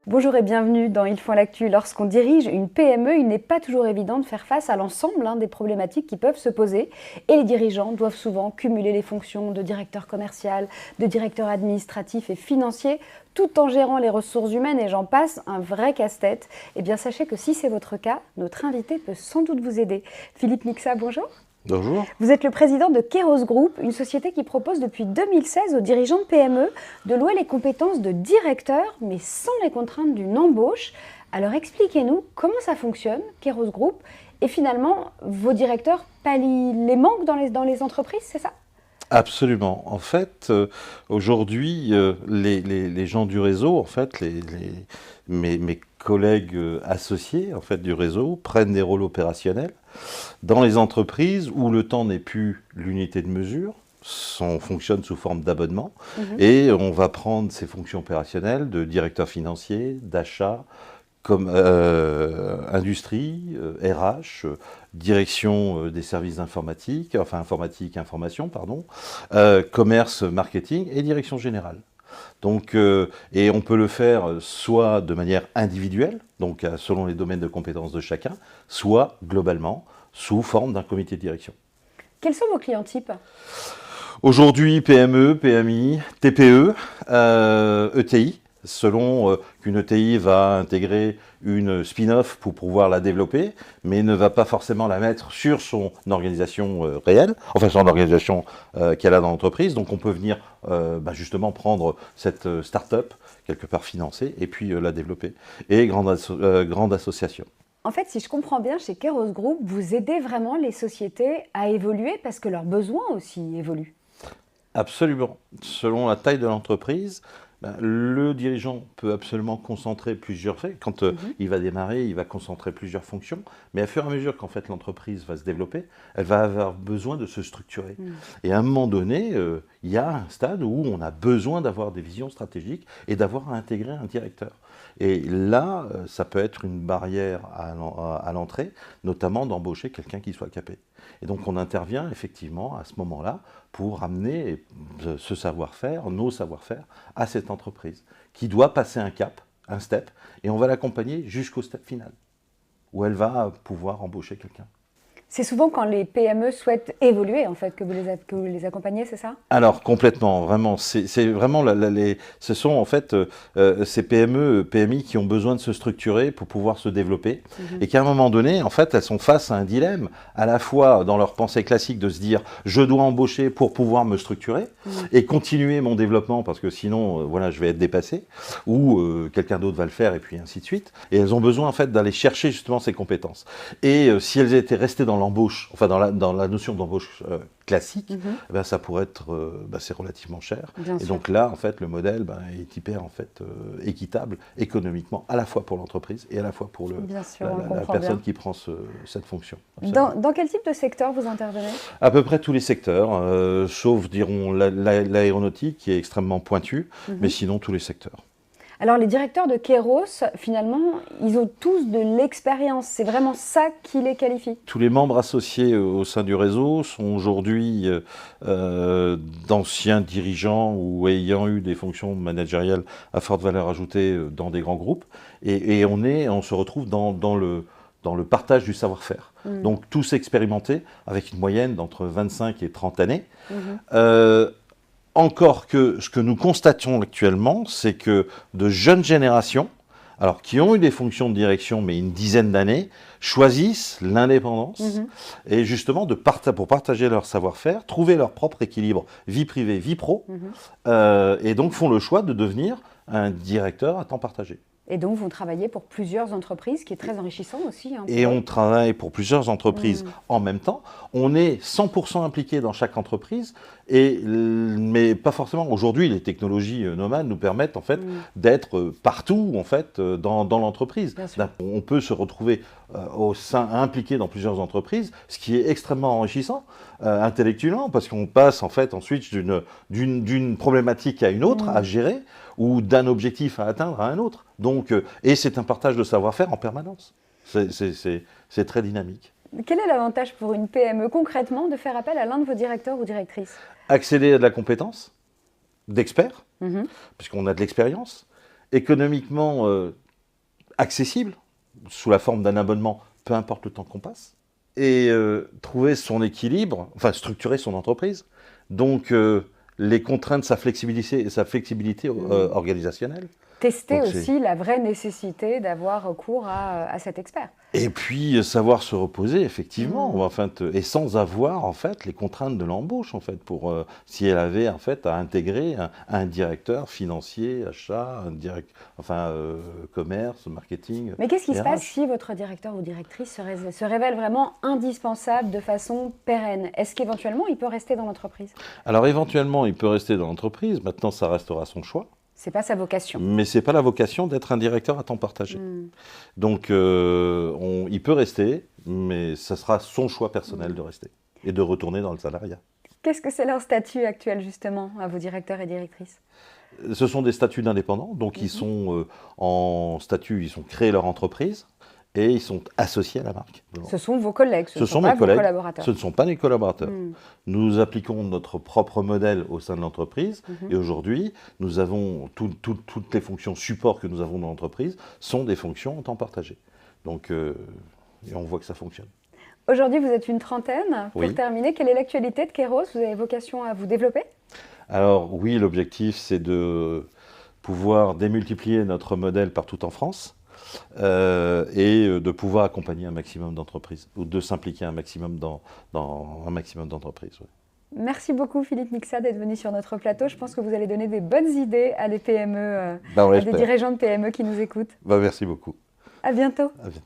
Bonjour et bienvenue dans Ils font l'actu. Lorsqu'on dirige une PME, il n'est pas toujours évident de faire face à l'ensemble des problématiques qui peuvent se poser. Et les dirigeants doivent souvent cumuler les fonctions de directeur commercial, de directeur administratif et financier, tout en gérant les ressources humaines et j'en passe, un vrai casse-tête. Eh bien sachez que si c'est votre cas, notre invité peut sans doute vous aider. Philippe Nixa, bonjour. Bonjour. Vous êtes le président de Kairos Group, une société qui propose depuis 2016 aux dirigeants de PME de louer les compétences de directeur, mais sans les contraintes d'une embauche. Alors expliquez-nous comment ça fonctionne, Kairos Group, et finalement, vos directeurs pallient les manques dans les entreprises, c'est ça ? Absolument. En fait, aujourd'hui, les gens du réseau, en fait, mes collègues associés en fait, du réseau prennent des rôles opérationnels dans les entreprises où le temps n'est plus l'unité de mesure. On fonctionne sous forme d'abonnement et on va prendre ces fonctions opérationnelles de directeur financier, d'achat, comme industrie, RH, direction des services informatique, information, commerce, marketing et direction générale. Donc, et on peut le faire soit de manière individuelle, donc selon les domaines de compétences de chacun, soit globalement sous forme d'un comité de direction. Quels sont vos clients types ? Aujourd'hui, PME, PMI, TPE, ETI. Selon qu'une ETI va intégrer une spin-off pour pouvoir la développer, mais ne va pas forcément la mettre sur son organisation réelle, enfin son organisation qu'elle a dans l'entreprise. Donc on peut venir justement prendre cette start-up, quelque part financée, et puis la développer. Et grande association. En fait, si je comprends bien, chez Kairos Group, vous aidez vraiment les sociétés à évoluer parce que leurs besoins aussi évoluent. Absolument. Selon la taille de l'entreprise, le dirigeant peut absolument concentrer plusieurs faits. Quand il va démarrer, il va concentrer plusieurs fonctions. Mais à fur et à mesure qu'en fait l'entreprise va se développer, elle va avoir besoin de se structurer. Et à un moment donné, il y a un stade où on a besoin d'avoir des visions stratégiques et d'avoir à intégrer un directeur. Et là, ça peut être une barrière à l'entrée, notamment d'embaucher quelqu'un qui soit capé. Et donc on intervient effectivement à ce moment-là pour amener ce savoir-faire, nos savoir-faire, à cette entreprise qui doit passer un cap, un step, et on va l'accompagner jusqu'au step final, où elle va pouvoir embaucher quelqu'un. C'est souvent quand les PME souhaitent évoluer, en fait, que vous les accompagnez, c'est ça ? Alors, complètement, vraiment. C'est vraiment ce sont en fait ces PME, PMI qui ont besoin de se structurer pour pouvoir se développer et qu'à un moment donné, en fait, elles sont face à un dilemme, à la fois dans leur pensée classique de se dire « je dois embaucher pour pouvoir me structurer et continuer mon développement parce que sinon, voilà, je vais être dépassé ou quelqu'un d'autre va le faire et puis ainsi de suite ». Et elles ont besoin en fait d'aller chercher justement ces compétences. Et si elles étaient restées dans l'embauche, enfin dans la notion d'embauche classique, ça pourrait être c'est relativement cher. Bien et sûr. donc là, en fait, le modèle est hyper en fait équitable économiquement, à la fois pour l'entreprise et à la fois pour la personne qui prend cette fonction. Dans quel type de secteur vous intervenez ? À peu près tous les secteurs, sauf, dirons, l'aéronautique qui est extrêmement pointue, mais sinon tous les secteurs. Alors les directeurs de Kairos, finalement, ils ont tous de l'expérience. C'est vraiment ça qui les qualifie. Tous les membres associés au sein du réseau sont aujourd'hui d'anciens dirigeants ou ayant eu des fonctions managériales à forte valeur ajoutée dans des grands groupes. Et on se retrouve dans le partage du savoir-faire. Donc tous expérimentés avec une moyenne d'entre 25 et 30 années. Encore que ce que nous constatons actuellement, c'est que de jeunes générations, alors qui ont eu des fonctions de direction, mais une dizaine d'années, choisissent l'indépendance et justement pour partager leur savoir-faire, trouver leur propre équilibre vie privée, vie pro, et donc font le choix de devenir un directeur à temps partagé. Et donc, vous travaillez pour plusieurs entreprises, ce qui est très enrichissant aussi. Et on travaille pour plusieurs entreprises en même temps. On est 100% impliqué dans chaque entreprise, mais pas forcément. Aujourd'hui, les technologies nomades nous permettent en fait d'être partout en fait dans l'entreprise. On peut se retrouver impliqué dans plusieurs entreprises, ce qui est extrêmement enrichissant intellectuellement, parce qu'on passe en fait ensuite d'une problématique à une autre à gérer, ou d'un objectif à atteindre à un autre. Donc, et c'est un partage de savoir-faire en permanence. C'est très dynamique. Quel est l'avantage pour une PME concrètement de faire appel à l'un de vos directeurs ou directrices? Accéder à de la compétence, d'experts, Mhm. puisqu'on a de l'expérience, économiquement accessible, sous la forme d'un abonnement, peu importe le temps qu'on passe, et trouver son équilibre, enfin structurer son entreprise. Donc les contraintes, sa flexibilité organisationnelle. Tester Donc, aussi la vraie nécessité d'avoir recours à cet expert. et puis savoir se reposer effectivement, Mmh. enfin, et sans avoir en fait les contraintes de l'embauche en fait pour si elle avait en fait à intégrer un directeur financier, achat, commerce, marketing. Mais qu'est-ce qui se passe RH. si votre directeur ou directrice se révèle vraiment indispensable de façon pérenne? Est-ce qu'éventuellement il peut rester dans l'entreprise? Alors éventuellement il peut rester dans l'entreprise, maintenant ça restera son choix. C'est pas sa vocation. Mais c'est pas la vocation d'être un directeur à temps partagé. Mmh. Donc il peut rester, mais ça sera son choix personnel de rester et de retourner dans le salariat. Qu'est-ce que c'est leur statut actuel justement à vos directeurs et directrices? Ce sont des statuts d'indépendants, donc ils sont en statut, ils ont créé leur entreprise et ils sont associés à la marque. Ce sont vos collègues, ce ne sont mes pas vos collègues, collaborateurs. ce ne sont pas des collaborateurs. Mmh. Nous appliquons notre propre modèle au sein de l'entreprise et aujourd'hui, nous avons toutes les fonctions support que nous avons dans l'entreprise sont des fonctions en temps partagé. Donc, et on voit que ça fonctionne. Aujourd'hui, vous êtes une trentaine. Pour Oui. terminer, quelle est l'actualité de Kairos? Vous avez vocation à vous développer? Alors oui, l'objectif, c'est de pouvoir démultiplier notre modèle partout en France et de pouvoir accompagner un maximum d'entreprises ou de s'impliquer un maximum dans un maximum d'entreprises. Ouais. Merci beaucoup Philippe Mixa d'être venu sur notre plateau. Je pense que vous allez donner des bonnes idées à des PME, On à des l'espère. dirigeants de PME qui nous écoutent. Merci beaucoup. À bientôt. À bientôt.